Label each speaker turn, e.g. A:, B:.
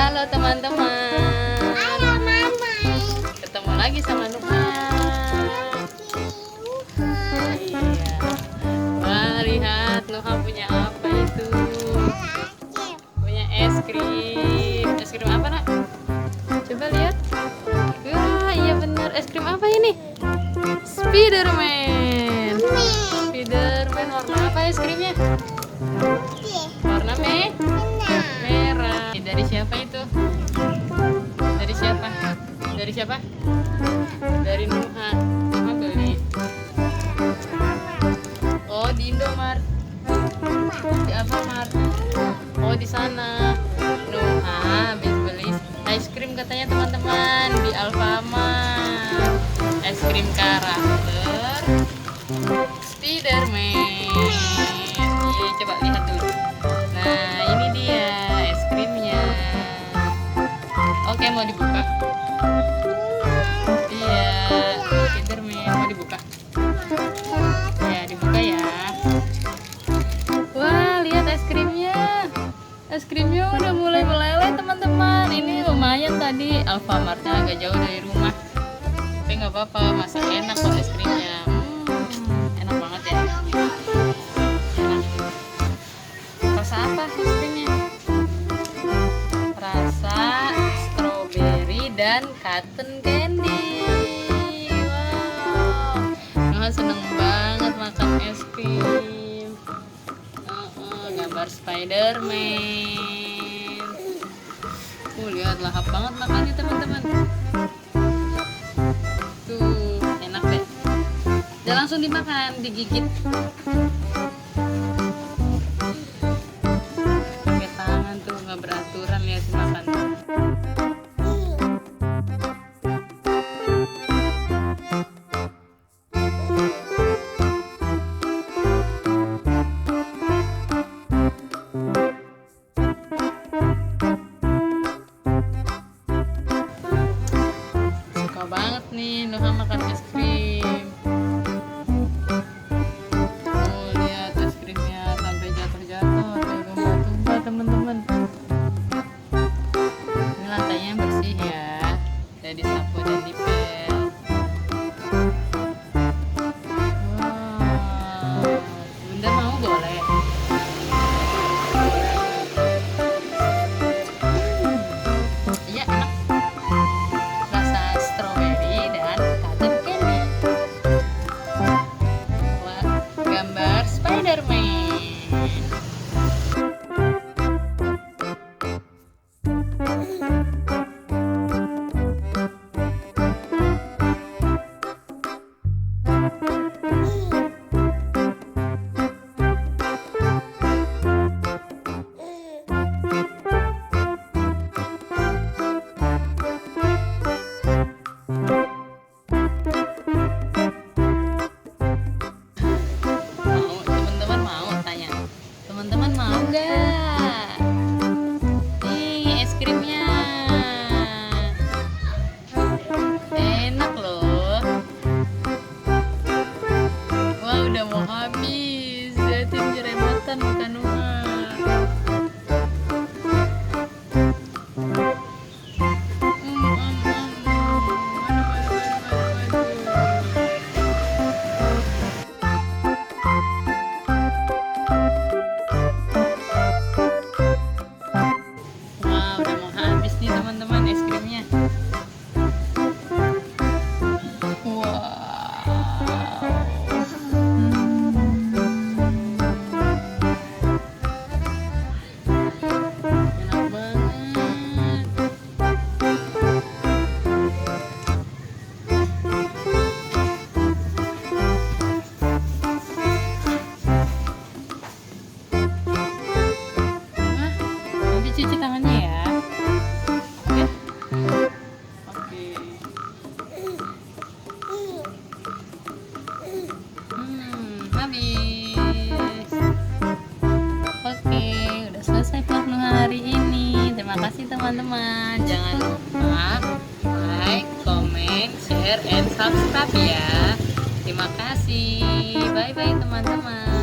A: Halo teman-teman.
B: Halo Mama.
A: Ketemu lagi sama Nuha. Iya. Wah, lihat Nuha punya apa itu? Punya es krim. Es krim apa, Nak? Coba lihat. Wah, iya benar. Es krim apa ini? Spiderman. Spiderman warna apa es krimnya? Warna merah. Dari siapa itu? Dari siapa? Dari siapa? Dari Nuha. Nuha beli. Oh, di Indomart. Di Alfamart. Oh, di sana. Nuha habis beli es krim katanya teman-teman di Alfamart. Es krim karakter Spiderman. Iya, coba lihat dulu. Nah, ini dia es krimnya. Oke, mau dibuka? Iya, Spiderman mau dibuka? Ya, dibuka ya. Wah, lihat es krimnya. Es krimnya udah mulai meleleh teman-teman. Ini lumayan tadi Alfamartnya agak jauh dari rumah. Tapi nggak apa-apa, masih enak kok es krimnya. Enak banget ya. Enak. Rasa apa es krimnya? Rasa strawberry dan cotton candy. Wow, Noah seneng banget makan es krim. Gambar Spiderman. Lihat lahap banget makannya teman-teman. Tuh, enak deh. Udah langsung dimakan, digigit. Pakai tangan tuh, nggak beraturan lihat makan. Suka banget nih Noha makan es krim. Oh, lihat es krimnya sampai jatuh-jatuh, sampai tumpah-tumpah teman-teman. Ini lantainya bersih ya, udah disapu dan dipel. Wow, Bunda mau boleh. Iya, enak. Rasa strawberry dan cotton candy. Wah, gambar Spiderman. Mau, teman-teman mau tanya. Teman-teman mau nggak? Nih es krimnya. Enak loh. Wah, udah mau habis. Liatin jerematan makan Noha. Wah, udah mau habis nih teman-teman es krimnya. Enak banget. Nah, nanti cuci tangannya ya. Oke. Oke. Habis. Oke, udah selesai vlog Noha hari ini. Terima kasih teman-teman. Jangan lupa like, comment, share, and subscribe ya. Terima kasih. Bye-bye teman-teman.